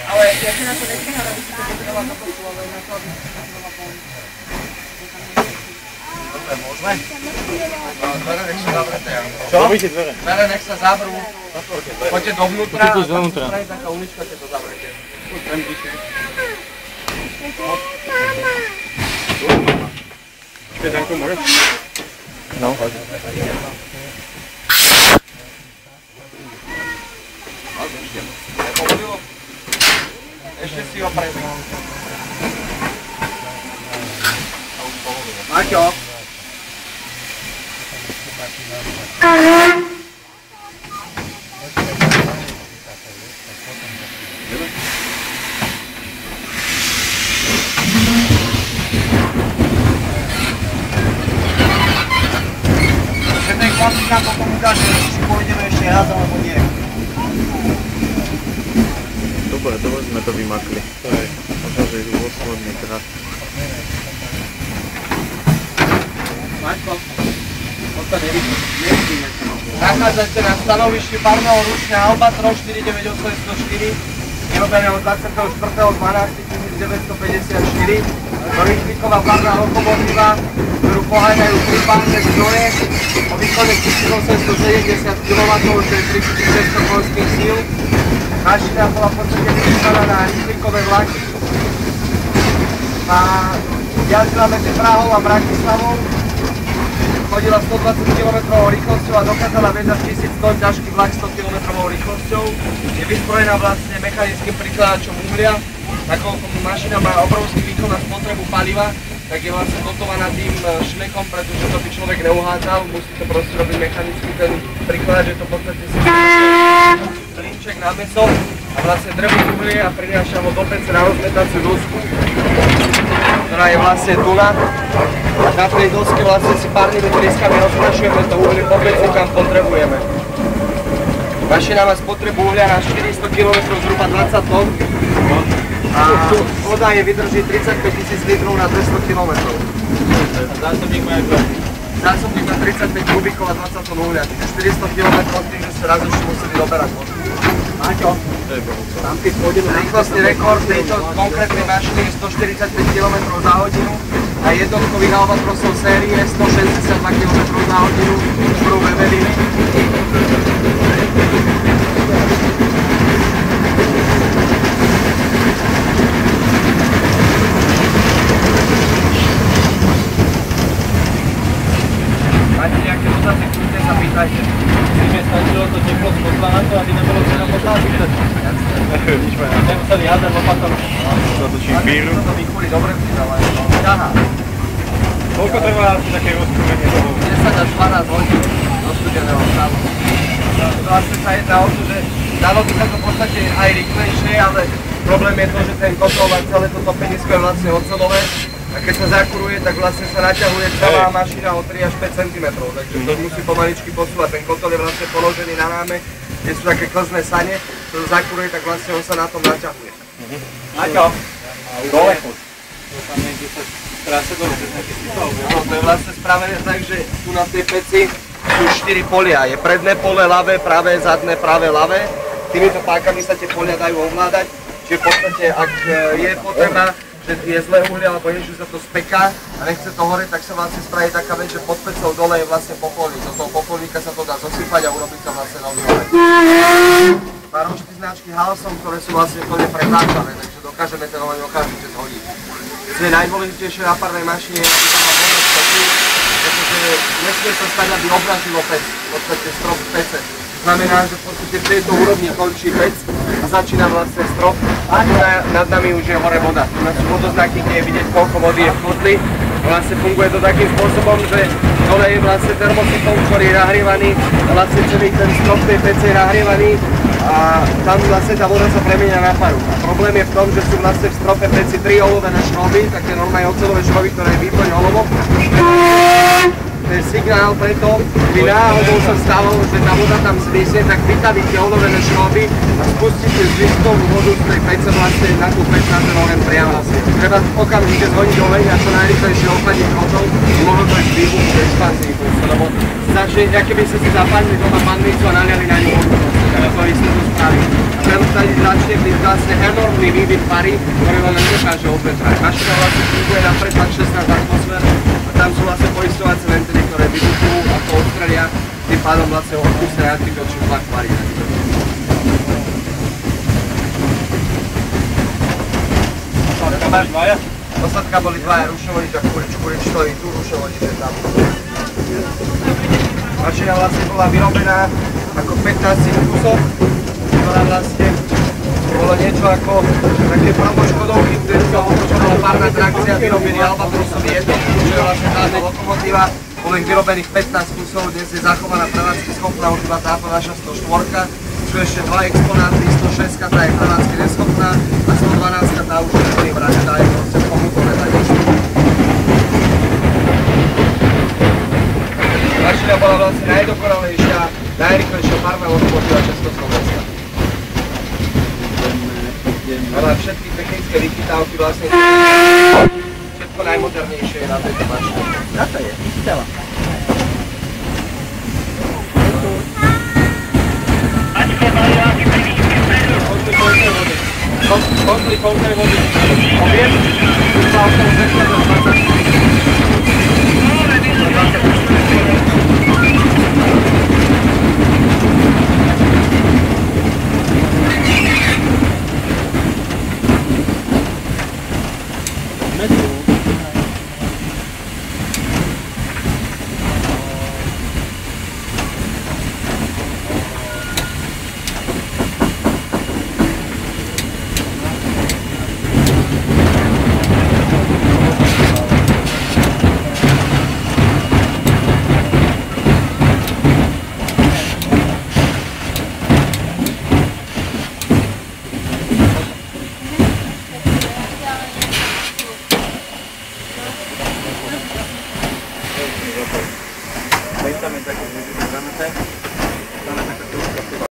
Ale ešte na to nechcem, aby ste potrebovali na poču, ale na to, aby ste potrebovali. Dobre, môžeme? Dvere nech sa zavrete. Čo? Robíte dvere? Dvere nech sa zavrú. Poďte dovnútra a tam sa spraví taká ulička, keď to zavrete. Počkej, Danko, môžeš? No, choď. Nepovolilo? Ešte si ho prezval. Maťo! Ten chlapík nám potom ukáže, či pôjdeme ešte raz, alebo nie. Dobre sme to vymakli. Možno, že je posledný krát. Maťko, to nevidíme. Nachádzate na stanovišti parného ručňa Albatros 498104, vyrobené od 24.12.1954, rýchliková parná lokomotíva, ktorú poháňajú 3 párne zdroje o výkone 1870 kW, čo je 3600 koľských síl. Mašina bola v podstate vystavená na rýchlikové vlaky a jazdila medzi Prahou a Bratislavou. Chodila 120 km rýchlosťou a dokázala viesť až 1000 tón ťažký vlak 100 km rýchlosťou. Je vystrojená vlastne mechanickým prikladačom uhlia. Nakoľko mašina má obrovský výkon na spotrebu paliva, tak je vlastne dotovaná tým šnekom, pretože to by človek neuhádzal. Musí to proste robiť mechanicky ten prikladač, že to v podstate si plínček na mäso a vlastne drví uhlie a prináša ho do pece na rozmetaciu dosku, ktorá je vlastne tu na. A na tej doske vlastne si párnymi trískami rozprašujeme to uhlie po peci, kam potrebujeme. Mašina má spotrebu uhlia na 400 km zhruba 20 tón a voda je vydrží 35 000 litrov na 200 km. Zásobník má ako? Zásobník má 35 kubíkov a 20 tón uhlia, čiže 400 km tým, že ste raz ešte museli doberať vodu. Maťo, tam keď pôjdeme... Rýchlostný rekord tejto konkrétnej mašiny je 145 km za hodinu a jednotkových Albatrosov série 162 km za hodinu, ktorú veverili. Máte nejaké dotazy, kľudne sa pýtajte. Myslím, že stačilo to teplo z kotla na to, aby nebolo čo na kotla vyšať. Nemuseli hádať lopatom. Zatočím víru. To vychúli dobre pridávajú. Aha. Koľko trvá asi také rozkrúmenie toho? 10 až 12 hodín do studeného stavu. Vlastne sa jedná o to, že dalo by sa to v podstate aj rýchlejšie, ale problém je to, že ten kotol a celé to topenisko je vlastne oceľové. A keď sa zakuruje, tak vlastne sa naťahuje celá mašina o 3 až 5 cm, takže to musí pomaličky posúvať. Ten kotol je vlastne položený na ráme, kde sú také klzné sane, ktorú zakuruje, tak vlastne on sa na tom naťahuje. Maťo, dole choď. Tam niekde sa tráse dole, to je nejaký stôl. No, to je vlastne spravené tak, že tu na tej peci sú 4 polia. Je predné pole, ľavé, pravé, zadné, pravé, ľavé. Týmito pákami sa tie polia dajú ovládať, čiže v podstate, ak je potreba, že je zlé uhlie alebo je, že sa to speká a nechce to horeť, tak sa vlastne spraví taká vec, že pod pecou dole je vlastne popolník. Do toho popolníka sa to dá zosypať a urobiť sa vlastne nový olej. Má rožky značky Halsom, ktoré sú vlastne plne pretáčané, takže dokážeme ten olej okamžite zhodiť. Čo je najdôležitejšie na párnej mašine je, aby to má voľné stopy, pretože nesmie sa stať, aby obrazilo pec, v podstate strop pece. To znamená, že v podstate v tejto úrovni končí pec a začína vlastne strop a nad nami už je hore voda. Tu sú vodoznaky, kde je vidieť, koľko vody je v kotli. Vlastne funguje to takým spôsobom, že dole je vlastne termosyfón, ktorý je nahrievaný a vlastne celý ten strop tej pece je nahrievaný a tam vlastne tá voda sa premenia na paru. A problém je v tom, že sú vlastne v strope peci 3 olovené šroby, také normálne oceľové šroby, ktoré je výplň olovo. To je signál preto, by náhodou sa stalo, že tá voda tam zvisne, tak vytavíte olovené šroby a spustíte zvyskovú vodu z tej pece vlastne na tú pec na ten oheň priamo vlastne. Treba okamžite zhodiť oleň a čo najrýchlejšie ochladiť vodou, mohlo to ísť výbuch v expanzii, lebo začne, keby ste si zapálili doma pannicu a naliali na ňu vodu, to isté to spraví. A preto tady začne byť vlastne enormný vývin pary, ktorý len nedokáže opetrať. Mašina vlastne funguje na pretlak 16 atmosfér a tam sú vlastne poistovacie ventily, ktoré vybuchujú a to odstrelia, tým pádom vlastne odpustia antibiočný tlak pary. Posledka boli dvaja rušovodič a kurič stojí tu, rušovodič je tam. Mašina vlastne bola vyrobená ako 15 kusov, ktorá vlastne bolo niečo ako také promoškodovky, kde sa otočovala párna trakcia, vyrobili Albatrosový jednotku, čo je vlastne táto lokomotíva. Bolo ich vyrobených 15 kusov, dnes je zachovaná prevádzky schopná už iba táto naša 104, sú ešte dva exponáty, 106 tá je prevádzky neschopná a 112 tá už nebude brať, tá je proste pomutové takisto. Mašina bola vlastne najdokonalejšia, najrýchlejšia párna lokomotíva Československa. Ale všetky technické vychytávky vlastne všetko najmodernejšie je na tejto mašine. Na to je, celá. Konzli polnej vody. Objem? Už sa o tom 2020.